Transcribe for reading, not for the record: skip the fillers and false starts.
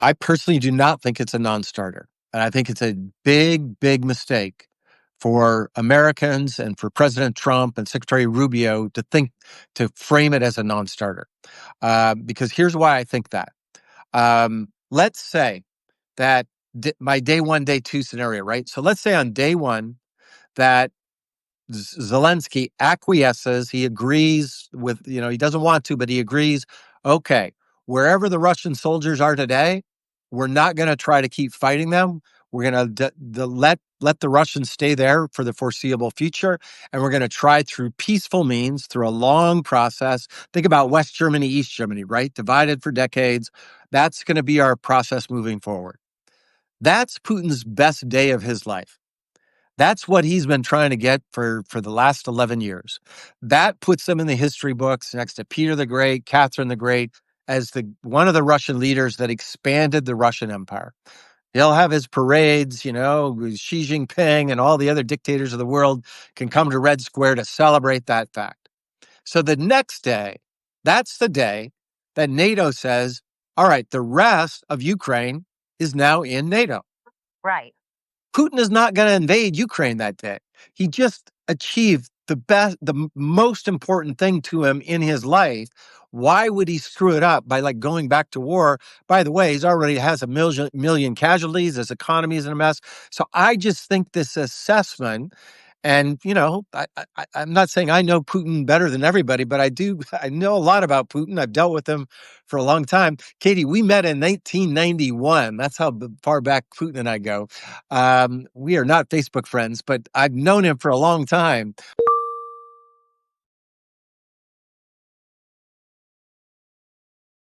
I personally do not think it's a non-starter. And I think it's a big, big mistake for Americans and for President Trump and Secretary Rubio to frame it as a non-starter. Because here's why I think that. Let's say that my day one, day two scenario, right? So let's say on day one that Zelensky acquiesces, he agrees with, he doesn't want to, but he agrees, okay, wherever the Russian soldiers are today, we're not going to try to keep fighting them. We're going to let the Russians stay there for the foreseeable future. And we're going to try through peaceful means, through a long process. Think about West Germany, East Germany, right? Divided for decades. That's going to be our process moving forward. That's Putin's best day of his life. That's what he's been trying to get for the last 11 years. That puts him in the history books next to Peter the Great, Catherine the Great, as one of the Russian leaders that expanded the Russian Empire. He'll have his parades, Xi Jinping and all the other dictators of the world can come to Red Square to celebrate that fact. So the next day, that's the day that NATO says, all right, the rest of Ukraine is now in NATO. Right. Putin is not going to invade Ukraine that day. He just achieved the most important thing to him in his life. Why would he screw it up by going back to war? By the way, he's already has a million casualties. His economy is in a mess. So I just think this assessment, and I'm not saying I know Putin better than everybody, but I know a lot about Putin. I've dealt with him for a long time. Katie, we met in 1991. That's how far back Putin and I go. We are not Facebook friends, but I've known him for a long time.